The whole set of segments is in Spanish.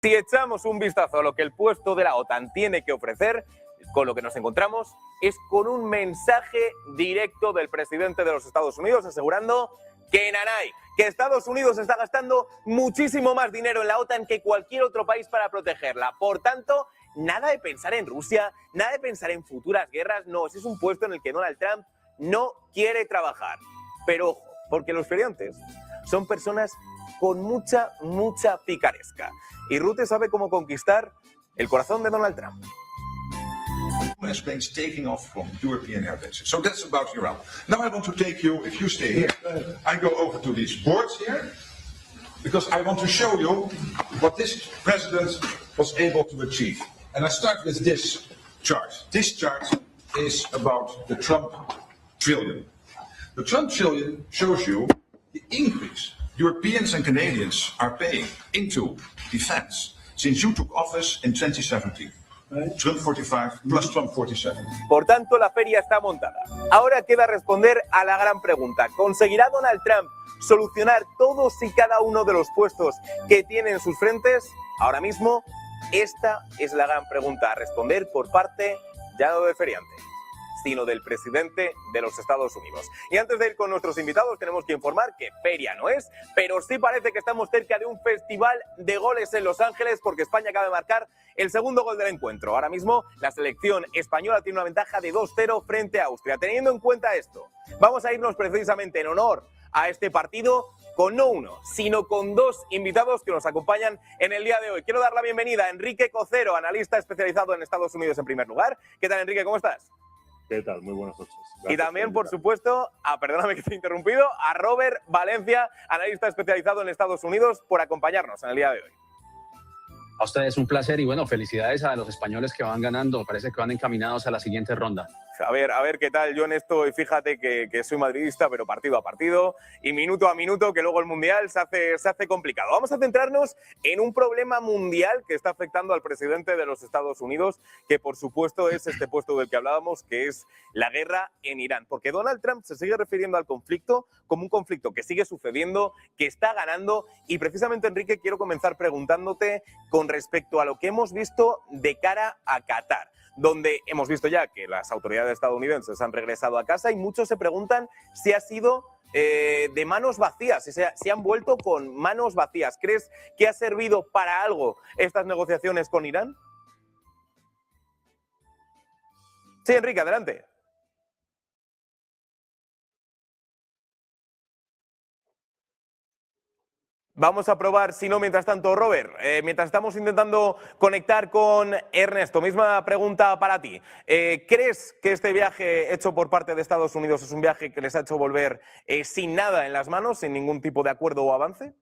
Si echamos un vistazo a lo que el puesto de la OTAN tiene que ofrecer, con lo que nos encontramos es con un mensaje directo del presidente de los Estados Unidos asegurando que nanay, que Estados Unidos está gastando muchísimo más dinero en la OTAN que cualquier otro país para protegerla. Por tanto, nada de pensar en Rusia, nada de pensar en futuras guerras. No, ese es un puesto en el que Donald Trump no quiere trabajar. Pero ojo, porque los feriantes son personas con mucha picaresca. Y Rutte sabe cómo conquistar el corazón de Donald Trump. Planes taking off from European airbases. So that's about Iran. Now I want to take you, if you stay here, I go over to these boards here, because I want to show you what this president was able to achieve. And I start with this chart. This chart is about the Trump trillion. The Trump trillion shows you the increase Europeans and Canadians are paying into defense since you took office in 2017. Trump 45 plus Trump 47. Por tanto, la feria está montada. Ahora queda responder a la gran pregunta. ¿Conseguirá Donald Trump solucionar todos y cada uno de los puestos que tiene en sus frentes? Ahora mismo, esta es la gran pregunta a responder por parte ya no del feriante, sino del presidente de los Estados Unidos. Y antes de ir con nuestros invitados, tenemos que informar que feria no es, pero sí parece que estamos cerca de un festival de goles en Los Ángeles, porque España acaba de marcar el segundo gol del encuentro. Ahora mismo, la selección española tiene una ventaja de 2-0 frente a Austria. Teniendo en cuenta esto, vamos a irnos precisamente en honor a este partido con no uno, sino con dos invitados que nos acompañan en el día de hoy. Quiero dar la bienvenida a Enrique Cocero, analista especializado en Estados Unidos en primer lugar. ¿Qué tal, Enrique? ¿Cómo estás? ¿Qué tal? Muy buenas noches. Gracias. Y también, por supuesto, perdóname que te he interrumpido, a Robert Valencia, analista especializado en Estados Unidos, por acompañarnos en el día de hoy. A ustedes un placer y bueno, felicidades a los españoles que van ganando. Parece que van encaminados a la siguiente ronda. A ver qué tal. Yo en esto, y fíjate que soy madridista, pero partido a partido y minuto a minuto, que luego el Mundial se hace complicado. Vamos a centrarnos en un problema mundial que está afectando al presidente de los Estados Unidos, que por supuesto es este puesto del que hablábamos, que es la guerra en Irán. Porque Donald Trump se sigue refiriendo al conflicto como un conflicto que sigue sucediendo, que está ganando. Y precisamente, Enrique, quiero comenzar preguntándote con respecto a lo que hemos visto de cara a Qatar, donde hemos visto ya que las autoridades estadounidenses han regresado a casa y muchos se preguntan si ha sido de manos vacías, si han vuelto con manos vacías. ¿Crees que ha servido para algo estas negociaciones con Irán? Sí, Enrique, adelante. Vamos a probar, si no, mientras tanto, Robert, mientras estamos intentando conectar con Ernesto, misma pregunta para ti. ¿Crees que este viaje hecho por parte de Estados Unidos es un viaje que les ha hecho volver sin nada en las manos, sin ningún tipo de acuerdo o avance?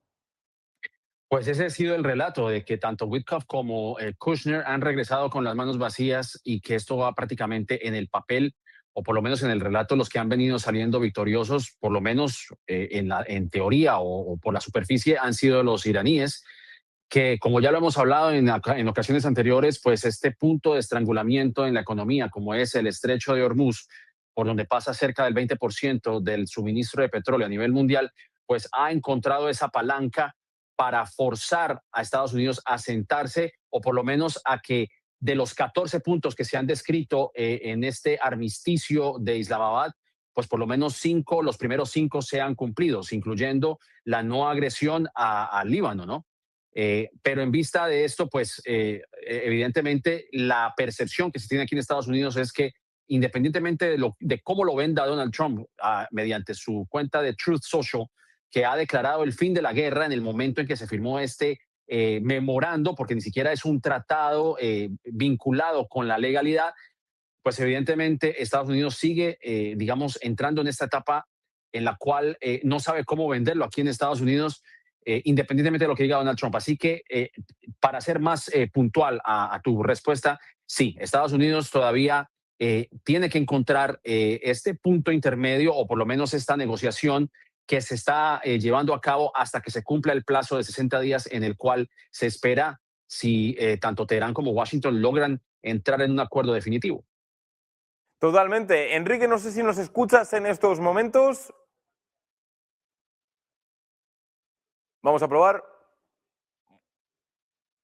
Pues ese ha sido el relato de que tanto Witkoff como Kushner han regresado con las manos vacías y que esto va prácticamente en el papel, o por lo menos en el relato, los que han venido saliendo victoriosos, por lo menos en teoría o por la superficie, han sido los iraníes, que como ya lo hemos hablado en ocasiones anteriores, pues este punto de estrangulamiento en la economía, como es el estrecho de Hormuz, por donde pasa cerca del 20% del suministro de petróleo a nivel mundial, pues ha encontrado esa palanca para forzar a Estados Unidos a sentarse, o por lo menos a que de los 14 puntos que se han descrito en este armisticio de Islamabad, pues por lo menos los primeros 5 sean cumplidos, incluyendo la no agresión al Líbano, ¿no? Pero en vista de esto, pues evidentemente la percepción que se tiene aquí en Estados Unidos es que independientemente de cómo lo venda Donald Trump mediante su cuenta de Truth Social, que ha declarado el fin de la guerra en el momento en que se firmó este memorando, porque ni siquiera es un tratado vinculado con la legalidad, pues evidentemente Estados Unidos sigue, digamos, entrando en esta etapa en la cual no sabe cómo venderlo aquí en Estados Unidos, independientemente de lo que diga Donald Trump. Así que, para ser más puntual a tu respuesta, sí, Estados Unidos todavía tiene que encontrar este punto intermedio, o por lo menos esta negociación que se está llevando a cabo hasta que se cumpla el plazo de 60 días en el cual se espera si tanto Teherán como Washington logran entrar en un acuerdo definitivo. Totalmente. Enrique, no sé si nos escuchas en estos momentos. Vamos a probar.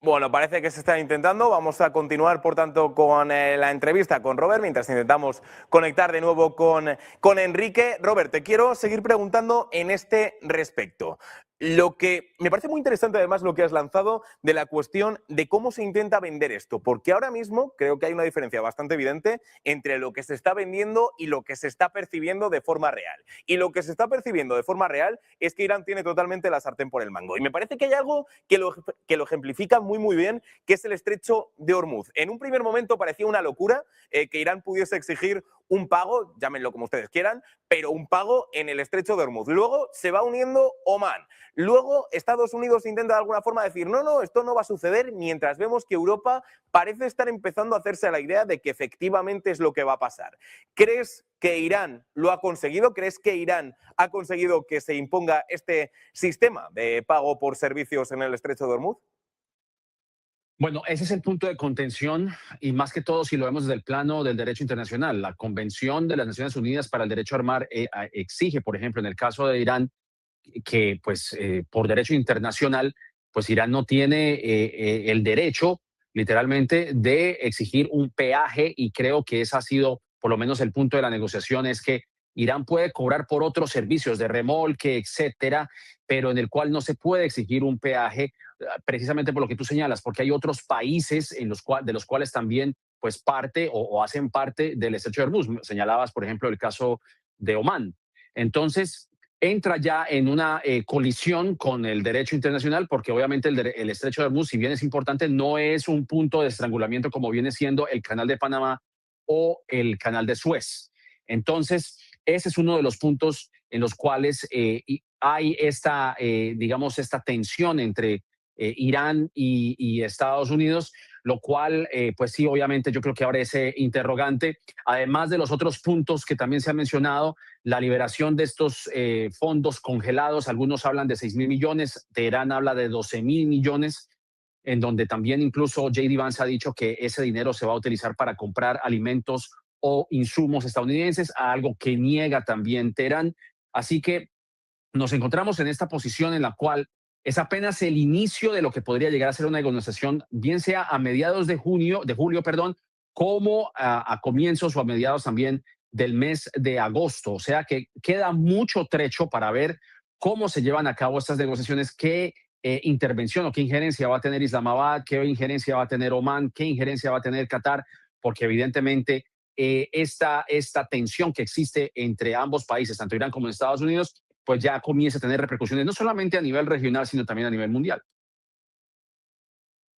Bueno, parece que se está intentando. Vamos a continuar, por tanto, con la entrevista con Robert, mientras intentamos conectar de nuevo con Enrique. Robert, te quiero seguir preguntando en este respecto. Lo que me parece muy interesante, además, lo que has lanzado de la cuestión de cómo se intenta vender esto, porque ahora mismo creo que hay una diferencia bastante evidente entre lo que se está vendiendo y lo que se está percibiendo de forma real. Y lo que se está percibiendo de forma real es que Irán tiene totalmente la sartén por el mango. Y me parece que hay algo que lo ejemplifica muy bien, que es el estrecho de Hormuz. En un primer momento parecía una locura que Irán pudiese exigir un pago, llámenlo como ustedes quieran, pero un pago en el estrecho de Hormuz. Luego se va uniendo Omán. Luego Estados Unidos intenta de alguna forma decir no, esto no va a suceder, mientras vemos que Europa parece estar empezando a hacerse a la idea de que efectivamente es lo que va a pasar. ¿Crees que Irán lo ha conseguido? ¿Crees que Irán ha conseguido que se imponga este sistema de pago por servicios en el estrecho de Hormuz? Bueno, ese es el punto de contención y más que todo si lo vemos desde el plano del derecho internacional. La Convención de las Naciones Unidas para el Derecho a Armar exige, por ejemplo, en el caso de Irán, que pues por derecho internacional, pues Irán no tiene el derecho literalmente de exigir un peaje y creo que ese ha sido por lo menos el punto de la negociación es que Irán puede cobrar por otros servicios de remolque, etcétera, pero en el cual no se puede exigir un peaje precisamente por lo que tú señalas, porque hay otros países de los cuales también pues parte o hacen parte del estrecho de Hormuz. Señalabas, por ejemplo, el caso de Omán. Entonces, entra ya en una colisión con el derecho internacional, porque obviamente el estrecho de Hormuz, si bien es importante, no es un punto de estrangulamiento como viene siendo el canal de Panamá o el canal de Suez. Entonces, ese es uno de los puntos en los cuales hay esta, digamos, esta tensión entre Irán y Estados Unidos, lo cual, pues sí, obviamente yo creo que abre ese interrogante, además de los otros puntos que también se han mencionado, la liberación de estos fondos congelados, algunos hablan de 6.000 millones, Teherán habla de 12.000 millones, en donde también incluso J.D. Vance ha dicho que ese dinero se va a utilizar para comprar alimentos o insumos estadounidenses, algo que niega también Teherán. Así que nos encontramos en esta posición en la cual es apenas el inicio de lo que podría llegar a ser una negociación, bien sea a mediados de julio, perdón, como a comienzos o a mediados también del mes de agosto. O sea que queda mucho trecho para ver cómo se llevan a cabo estas negociaciones, qué intervención o qué injerencia va a tener Islamabad, qué injerencia va a tener Omán, qué injerencia va a tener Qatar, porque evidentemente esta tensión que existe entre ambos países, tanto Irán como Estados Unidos, pues ya comienza a tener repercusiones no solamente a nivel regional, sino también a nivel mundial.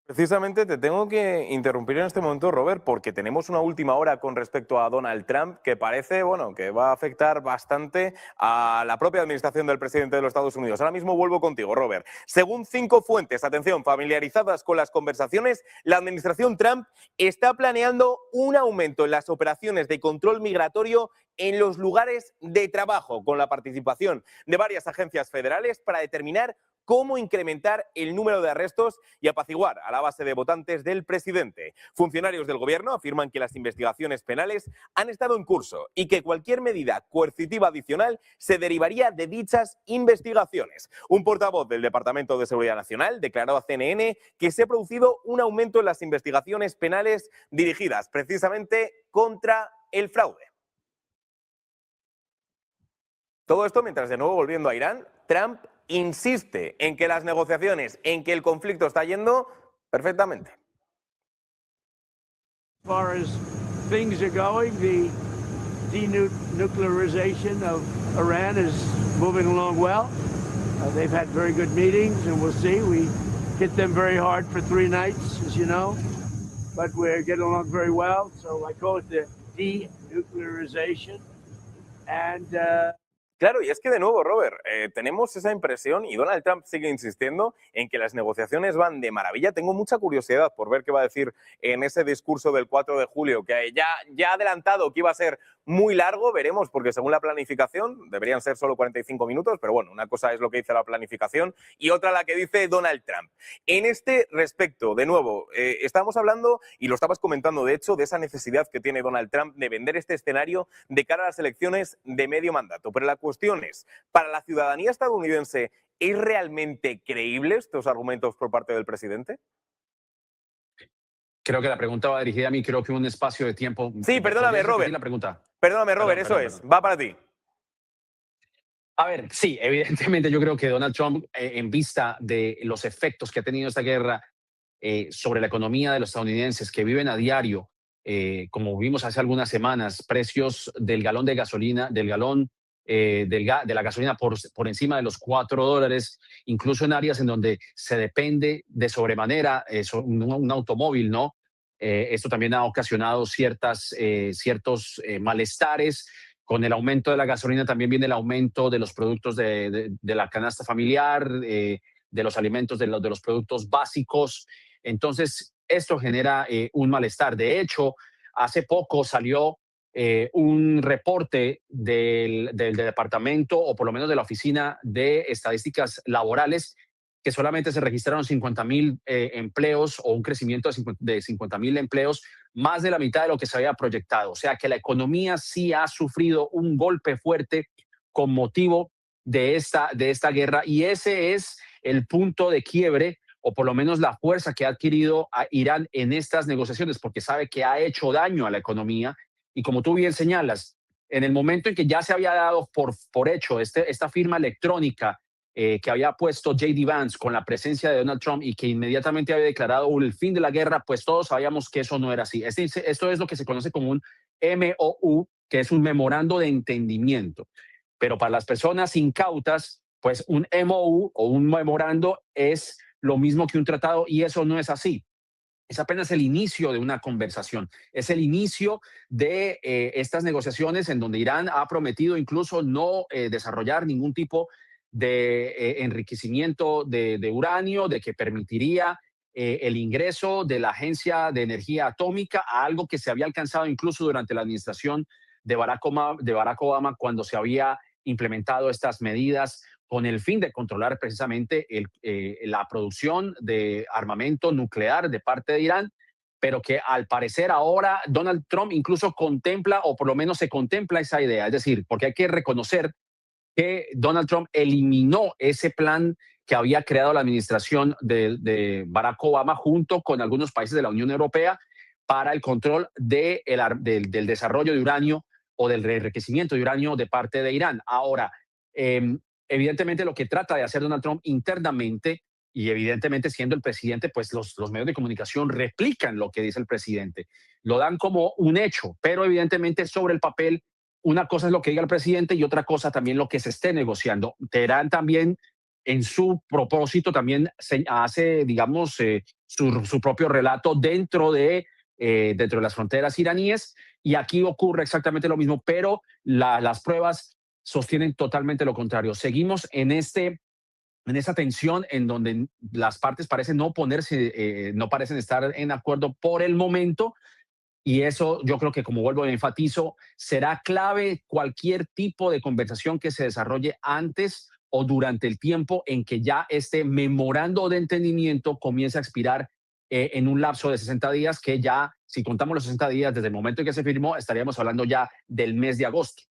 Precisamente te tengo que interrumpir en este momento, Robert, porque tenemos una última hora con respecto a Donald Trump que parece, bueno, que va a afectar bastante a la propia administración del presidente de los Estados Unidos. Ahora mismo vuelvo contigo, Robert. Según 5 fuentes, atención, familiarizadas con las conversaciones, la administración Trump está planeando un aumento en las operaciones de control migratorio en los lugares de trabajo, con la participación de varias agencias federales para determinar cómo incrementar el número de arrestos y apaciguar a la base de votantes del presidente. Funcionarios del gobierno afirman que las investigaciones penales han estado en curso y que cualquier medida coercitiva adicional se derivaría de dichas investigaciones. Un portavoz del Departamento de Seguridad Nacional declaró a CNN que se ha producido un aumento en las investigaciones penales dirigidas precisamente contra el fraude. Todo esto mientras, de nuevo, volviendo a Irán, Trump insiste en que las negociaciones, en que el conflicto está yendo perfectamente. As far as things are going, the denuclearization of Iran is moving along well. They've had very good meetings, and we'll see. We hit them very hard for 3 nights, as you know, but we're getting along very well. So I call it the denuclearization. And Claro, y es que de nuevo, Robert, tenemos esa impresión y Donald Trump sigue insistiendo en que las negociaciones van de maravilla. Tengo mucha curiosidad por ver qué va a decir en ese discurso del 4 de julio, que ya ha adelantado que iba a ser muy largo, veremos, porque según la planificación deberían ser solo 45 minutos, pero bueno, una cosa es lo que dice la planificación y otra la que dice Donald Trump. En este respecto, de nuevo, estamos hablando, y lo estabas comentando de hecho, de esa necesidad que tiene Donald Trump de vender este escenario de cara a las elecciones de medio mandato. Pero la cuestión es, para la ciudadanía estadounidense, ¿es realmente creíble estos argumentos por parte del presidente? Creo que la pregunta va dirigida a mí, creo que un espacio de tiempo. Sí, perdóname, ¿Podrías repetir Robert. la pregunta? Perdóname, Robert, Perdón, eso perdón. es. Va para ti. A ver, sí, evidentemente yo creo que Donald Trump, en vista de los efectos que ha tenido esta guerra sobre la economía de los estadounidenses que viven a diario, como vimos hace algunas semanas, precios del galón de gasolina, del galón de la gasolina por encima de los $4, incluso en áreas en donde se depende de sobremanera un automóvil, ¿no? Esto también ha ocasionado ciertos malestares. Con el aumento de la gasolina también viene el aumento de los productos de la canasta familiar, de los alimentos, de los productos básicos. Entonces, esto genera un malestar. De hecho, hace poco salió un reporte del departamento, o por lo menos de la Oficina de Estadísticas Laborales, que solamente se registraron 50,000 empleos, o un crecimiento de 50,000 empleos, más de la mitad de lo que se había proyectado. O sea que la economía sí ha sufrido un golpe fuerte con motivo de esta guerra, y ese es el punto de quiebre, o por lo menos la fuerza que ha adquirido a Irán en estas negociaciones, porque sabe que ha hecho daño a la economía. Y como tú bien señalas, en el momento en que ya se había dado por hecho esta firma electrónica que había puesto J.D. Vance con la presencia de Donald Trump, y que inmediatamente había declarado el fin de la guerra, pues todos sabíamos que eso no era así. Esto es lo que se conoce como un MOU, que es un memorando de entendimiento. Pero para las personas incautas, pues un MOU o un memorando es lo mismo que un tratado, y eso no es así. Es apenas el inicio de una conversación, es el inicio de estas negociaciones, en donde Irán ha prometido incluso no desarrollar ningún tipo de enriquecimiento de uranio, de que permitiría el ingreso de la Agencia de Energía Atómica, a algo que se había alcanzado incluso durante la administración de Barack Obama, cuando se había implementado estas medidas con el fin de controlar precisamente la producción de armamento nuclear de parte de Irán, pero que al parecer ahora Donald Trump incluso contempla, o por lo menos se contempla esa idea. Es decir, porque hay que reconocer que Donald Trump eliminó ese plan que había creado la administración de Barack Obama, junto con algunos países de la Unión Europea, para el control del desarrollo de uranio, o del enriquecimiento de uranio de parte de Irán. Ahora, evidentemente lo que trata de hacer Donald Trump internamente, y evidentemente siendo el presidente, pues los medios de comunicación replican lo que dice el presidente, lo dan como un hecho, pero evidentemente sobre el papel, una cosa es lo que diga el presidente y otra cosa también lo que se esté negociando. Teherán también, en su propósito, también hace, digamos, su propio relato dentro de las fronteras iraníes, y aquí ocurre exactamente lo mismo, pero las pruebas sostienen totalmente lo contrario. Seguimos en esa tensión en donde las partes parecen no parecen estar en acuerdo por el momento, y eso yo creo que, como vuelvo y enfatizo, será clave cualquier tipo de conversación que se desarrolle antes o durante el tiempo en que ya este memorando de entendimiento comience a expirar en un lapso de 60 días, que ya, si contamos los 60 días desde el momento en que se firmó, estaríamos hablando ya del mes de agosto.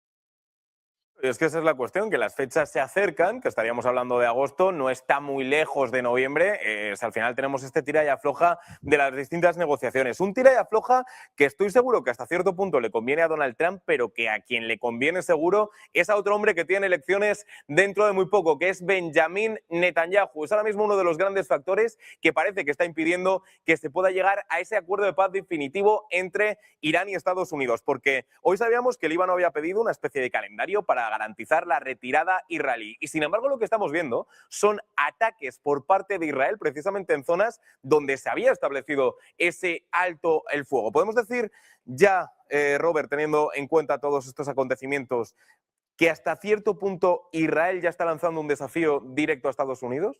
Es que esa es la cuestión, que las fechas se acercan, que estaríamos hablando de agosto, no está muy lejos de noviembre. Al final tenemos este tira y afloja de las distintas negociaciones. Un tira y afloja que estoy seguro que hasta cierto punto le conviene a Donald Trump, pero que a quien le conviene seguro es a otro hombre que tiene elecciones dentro de muy poco, que es Benjamin Netanyahu. Es ahora mismo uno de los grandes factores que parece que está impidiendo que se pueda llegar a ese acuerdo de paz definitivo entre Irán y Estados Unidos, porque hoy sabíamos que el Líbano había pedido una especie de calendario para garantizar la retirada israelí. Y sin embargo, lo que estamos viendo son ataques por parte de Israel, precisamente en zonas donde se había establecido ese alto el fuego. Podemos decir ya, Robert, teniendo en cuenta todos estos acontecimientos, que hasta cierto punto Israel ya está lanzando un desafío directo a Estados Unidos.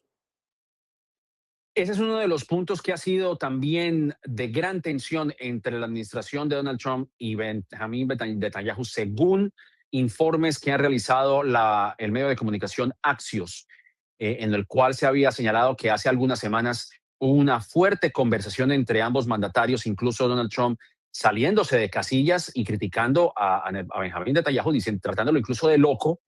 Ese es uno de los puntos que ha sido también de gran tensión entre la administración de Donald Trump y Benjamin Netanyahu, según informes que ha realizado el medio de comunicación Axios, en el cual se había señalado que hace algunas semanas hubo una fuerte conversación entre ambos mandatarios, incluso Donald Trump saliéndose de casillas y criticando a Benjamin Netanyahu, tratándolo incluso de loco,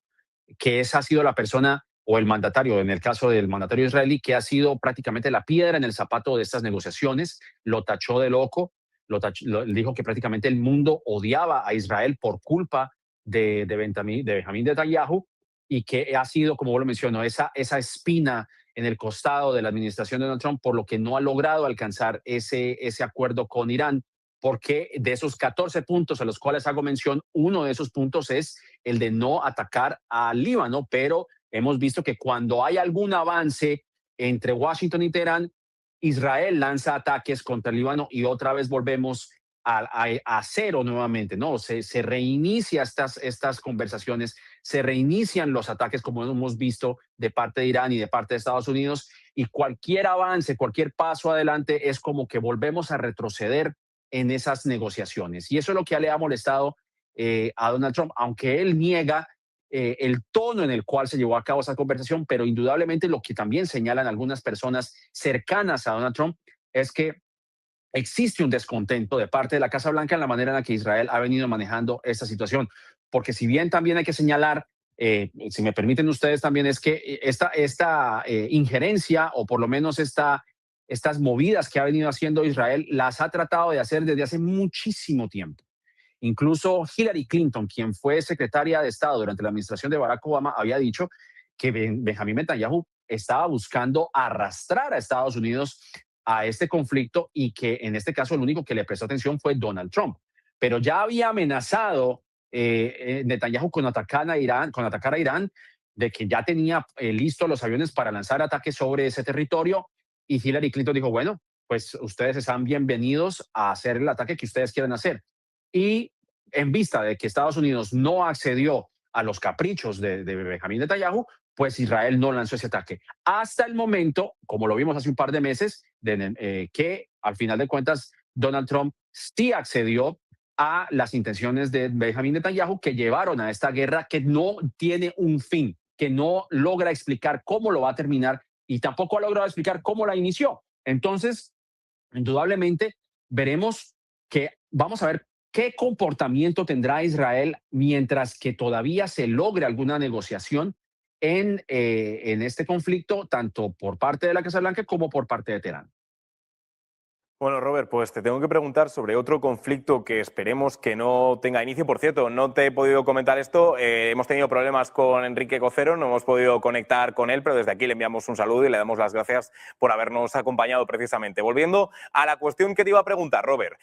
que esa ha sido la persona o el mandatario, en el caso del mandatario israelí, que ha sido prácticamente la piedra en el zapato de estas negociaciones, lo tachó de loco, dijo que prácticamente el mundo odiaba a Israel por culpa de Benjamín Netanyahu, y que ha sido, como lo menciono, esa espina en el costado de la administración de Donald Trump, por lo que no ha logrado alcanzar ese acuerdo con Irán, porque de esos 14 puntos a los cuales hago mención, uno de esos puntos es el de no atacar al Líbano, pero hemos visto que cuando hay algún avance entre Washington y Teherán, Israel lanza ataques contra el Líbano y otra vez volvemos a cero nuevamente, ¿no? Se reinicia estas conversaciones, se reinician los ataques, como hemos visto de parte de Irán y de parte de Estados Unidos, y cualquier avance, cualquier paso adelante es como que volvemos a retroceder en esas negociaciones. Y eso es lo que le ha molestado a Donald Trump, aunque él niega el tono en el cual se llevó a cabo esa conversación, pero indudablemente lo que también señalan algunas personas cercanas a Donald Trump es que existe un descontento de parte de la Casa Blanca en la manera en la que Israel ha venido manejando esta situación. Porque si bien también hay que señalar, si me permiten ustedes también, es que esta injerencia, o por lo menos estas movidas que ha venido haciendo Israel, las ha tratado de hacer desde hace muchísimo tiempo. Incluso Hillary Clinton, quien fue secretaria de Estado durante la administración de Barack Obama, había dicho que Benjamín Netanyahu estaba buscando arrastrar a Estados Unidos a este conflicto, y que en este caso el único que le prestó atención fue Donald Trump. Pero ya había amenazado Netanyahu con atacar a Irán, de que ya tenía listos los aviones para lanzar ataques sobre ese territorio, y Hillary Clinton dijo, bueno, pues ustedes están bienvenidos a hacer el ataque que ustedes quieran hacer. Y en vista de que Estados Unidos no accedió a los caprichos de Benjamín Netanyahu, pues Israel no lanzó ese ataque. Hasta el momento, como lo vimos hace un par de meses, que al final de cuentas Donald Trump sí accedió a las intenciones de Benjamín Netanyahu, que llevaron a esta guerra que no tiene un fin, que no logra explicar cómo lo va a terminar y tampoco ha logrado explicar cómo la inició. Entonces, indudablemente, veremos que vamos a ver qué comportamiento tendrá Israel mientras que todavía se logre alguna negociación en este conflicto, tanto por parte de la Casa Blanca como por parte de Teherán. Bueno, Robert, pues te tengo que preguntar sobre otro conflicto que esperemos que no tenga inicio. Por cierto, no te he podido comentar esto, hemos tenido problemas con Enrique Cocero, no hemos podido conectar con él, pero desde aquí le enviamos un saludo y le damos las gracias por habernos acompañado precisamente. Volviendo a la cuestión que te iba a preguntar, Robert,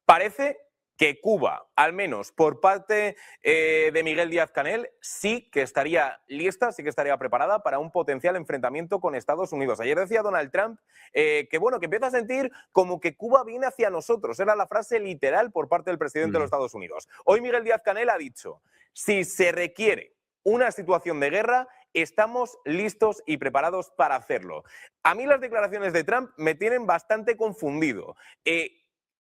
parece que Cuba, al menos por parte de Miguel Díaz-Canel, sí que estaría lista, sí que estaría preparada para un potencial enfrentamiento con Estados Unidos. Ayer decía Donald Trump que empieza a sentir como que Cuba viene hacia nosotros. Era la frase literal por parte del presidente de los Estados Unidos. Hoy Miguel Díaz-Canel ha dicho, si se requiere una situación de guerra, estamos listos y preparados para hacerlo. A mí las declaraciones de Trump me tienen bastante confundido.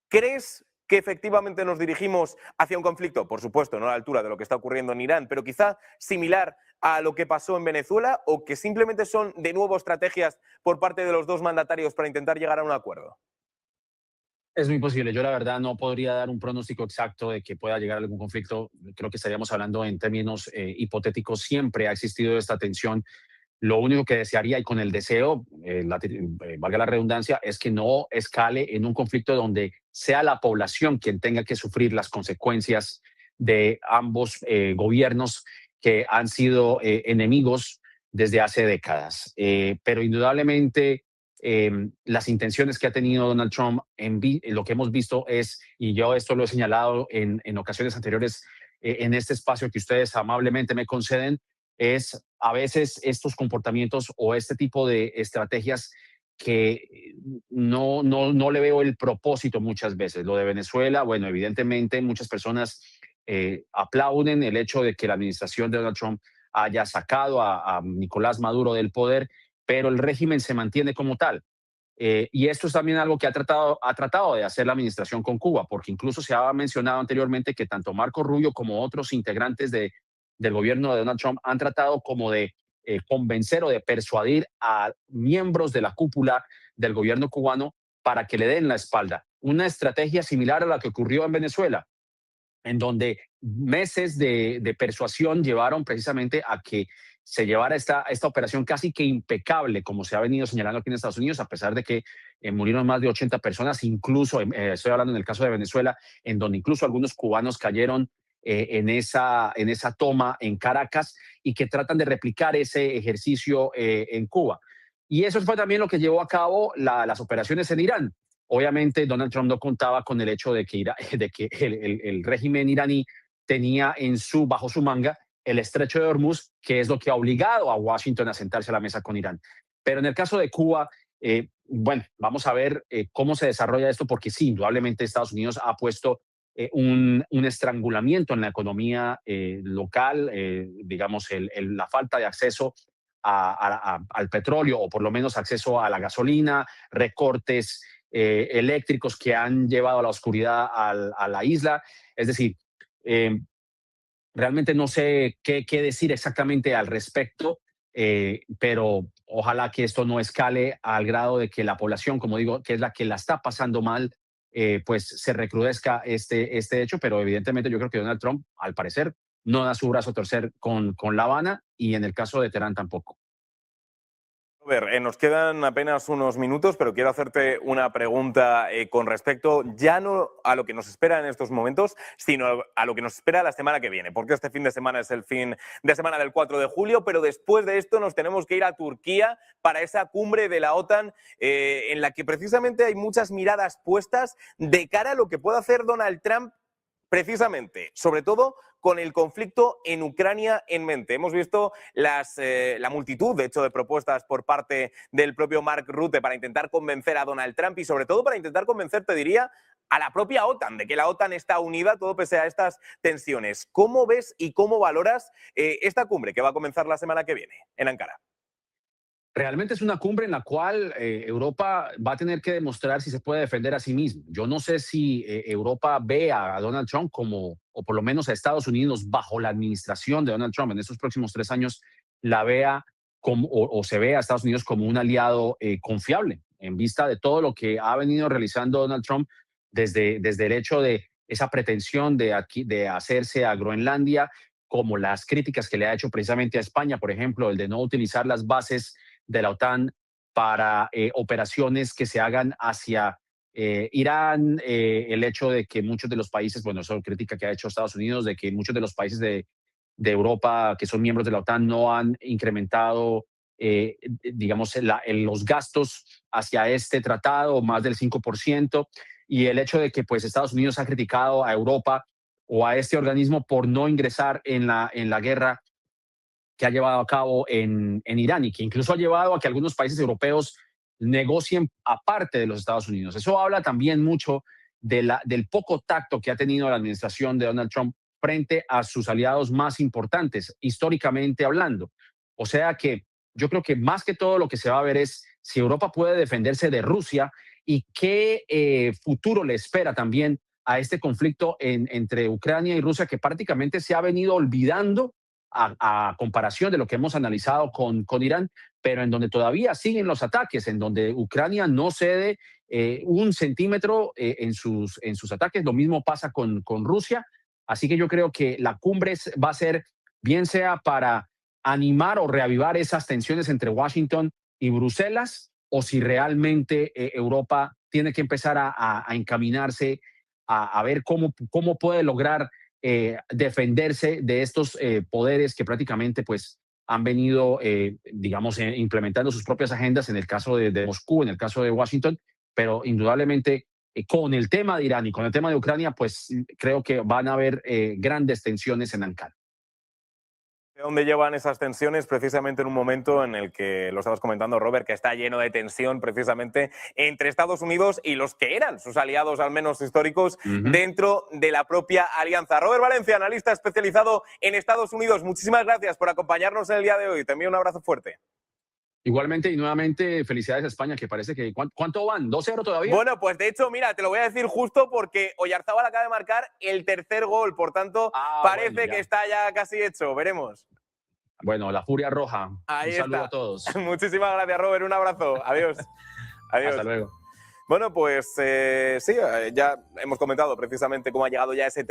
¿Crees que efectivamente nos dirigimos hacia un conflicto? Por supuesto, no a la altura de lo que está ocurriendo en Irán, pero quizá similar a lo que pasó en Venezuela, o que simplemente son de nuevo estrategias por parte de los dos mandatarios para intentar llegar a un acuerdo. Es muy posible. Yo la verdad no podría dar un pronóstico exacto de que pueda llegar a algún conflicto. Creo que estaríamos hablando en términos hipotéticos. Siempre ha existido esta tensión. Lo único que desearía, y con el deseo, valga la redundancia, es que no escale en un conflicto donde sea la población quien tenga que sufrir las consecuencias de ambos gobiernos que han sido enemigos desde hace décadas. Pero indudablemente las intenciones que ha tenido Donald Trump, lo que hemos visto es, y yo esto lo he señalado en ocasiones anteriores en este espacio que ustedes amablemente me conceden, es a veces estos comportamientos o este tipo de estrategias que no le veo el propósito muchas veces. Lo de Venezuela, bueno, evidentemente muchas personas aplauden el hecho de que la administración de Donald Trump haya sacado a Nicolás Maduro del poder, pero el régimen se mantiene como tal. Y esto es también algo que ha tratado de hacer la administración con Cuba, porque incluso se ha mencionado anteriormente que tanto Marco Rubio como otros integrantes del gobierno de Donald Trump han tratado como de convencer o de persuadir a miembros de la cúpula del gobierno cubano para que le den la espalda. Una estrategia similar a la que ocurrió en Venezuela, en donde meses de persuasión llevaron precisamente a que se llevara esta operación casi que impecable, como se ha venido señalando aquí en Estados Unidos, a pesar de que murieron más de 80 personas, incluso, estoy hablando en el caso de Venezuela, en donde incluso algunos cubanos cayeron en esa toma en Caracas, y que tratan de replicar ese ejercicio en Cuba. Y eso fue también lo que llevó a cabo las operaciones en Irán. Obviamente, Donald Trump no contaba con el hecho de que el régimen iraní tenía bajo su manga el estrecho de Hormuz, que es lo que ha obligado a Washington a sentarse a la mesa con Irán. Pero en el caso de Cuba, bueno, vamos a ver cómo se desarrolla esto, porque sí, indudablemente Estados Unidos ha puesto un estrangulamiento en la economía local, digamos, la falta de acceso al petróleo, o por lo menos acceso a la gasolina, recortes eléctricos que han llevado a la oscuridad a la isla. Es decir, realmente no sé qué decir exactamente al respecto, pero ojalá que esto no escale al grado de que la población, como digo, que es la que la está pasando mal, pues se recrudezca este hecho. Pero evidentemente yo creo que Donald Trump, al parecer, no da su brazo a torcer con La Habana, y en el caso de Teherán tampoco. A ver, nos quedan apenas unos minutos, pero quiero hacerte una pregunta con respecto ya no a lo que nos espera en estos momentos, sino a lo que nos espera la semana que viene, porque este fin de semana es el fin de semana del 4 de julio, pero después de esto nos tenemos que ir a Turquía para esa cumbre de la OTAN, en la que precisamente hay muchas miradas puestas de cara a lo que pueda hacer Donald Trump, precisamente, sobre todo con el conflicto en Ucrania en mente. Hemos visto la multitud, de hecho, de propuestas por parte del propio Mark Rutte para intentar convencer a Donald Trump, y sobre todo para intentar convencer, te diría, a la propia OTAN, de que la OTAN está unida, todo pese a estas tensiones. ¿Cómo ves y cómo valoras esta cumbre que va a comenzar la semana que viene en Ankara? Realmente es una cumbre en la cual Europa va a tener que demostrar si se puede defender a sí mismo. Yo no sé si Europa ve a Donald Trump como, o por lo menos a Estados Unidos bajo la administración de Donald Trump en estos próximos 3 años, la vea como, o se ve a Estados Unidos como un aliado confiable, en vista de todo lo que ha venido realizando Donald Trump desde el hecho de esa pretensión de hacerse a Groenlandia, como las críticas que le ha hecho precisamente a España, por ejemplo, el de no utilizar las bases de la OTAN para operaciones que se hagan hacia Irán, el hecho de que muchos de los países, bueno, eso es crítica que ha hecho Estados Unidos, de que muchos de los países de Europa que son miembros de la OTAN no han incrementado, digamos, los gastos hacia este tratado, más del 5%, y el hecho de que pues Estados Unidos ha criticado a Europa o a este organismo por no ingresar en la guerra que ha llevado a cabo en Irán, y que incluso ha llevado a que algunos países europeos negocien aparte de los Estados Unidos. Eso habla también mucho del poco tacto que ha tenido la administración de Donald Trump frente a sus aliados más importantes, históricamente hablando. O sea que yo creo que más que todo lo que se va a ver es si Europa puede defenderse de Rusia, y qué futuro le espera también a este conflicto entre Ucrania y Rusia, que prácticamente se ha venido olvidando a comparación de lo que hemos analizado con Irán, pero en donde todavía siguen los ataques, en donde Ucrania no cede un centímetro en sus ataques. Lo mismo pasa con Rusia. Así que yo creo que la cumbre va a ser, bien sea para animar o reavivar esas tensiones entre Washington y Bruselas, o si realmente Europa tiene que empezar a encaminarse a ver cómo puede lograr defenderse de estos poderes que prácticamente pues han venido, digamos, implementando sus propias agendas, en el caso de Moscú, en el caso de Washington, pero indudablemente con el tema de Irán y con el tema de Ucrania, pues creo que van a haber grandes tensiones en Ankara. ¿De dónde llevan esas tensiones? Precisamente en un momento en el que, lo estabas comentando, Robert, que está lleno de tensión precisamente entre Estados Unidos y los que eran sus aliados, al menos históricos, dentro de la propia alianza. Robert Valencia, analista especializado en Estados Unidos, muchísimas gracias por acompañarnos en el día de hoy. Te envío un abrazo fuerte. Igualmente, y nuevamente, felicidades a España, que parece que... ¿Cuánto van? ¿2-0 todavía? Bueno, pues de hecho, mira, te lo voy a decir justo porque Oyarzábal acaba de marcar el tercer gol, por tanto, parece que está ya casi hecho, veremos. Bueno, la Furia Roja. Ahí un saludo está. A todos. Muchísimas gracias, Robert, un abrazo. Adiós. Adiós. Hasta luego. Bueno, pues sí, ya hemos comentado precisamente cómo ha llegado ya ese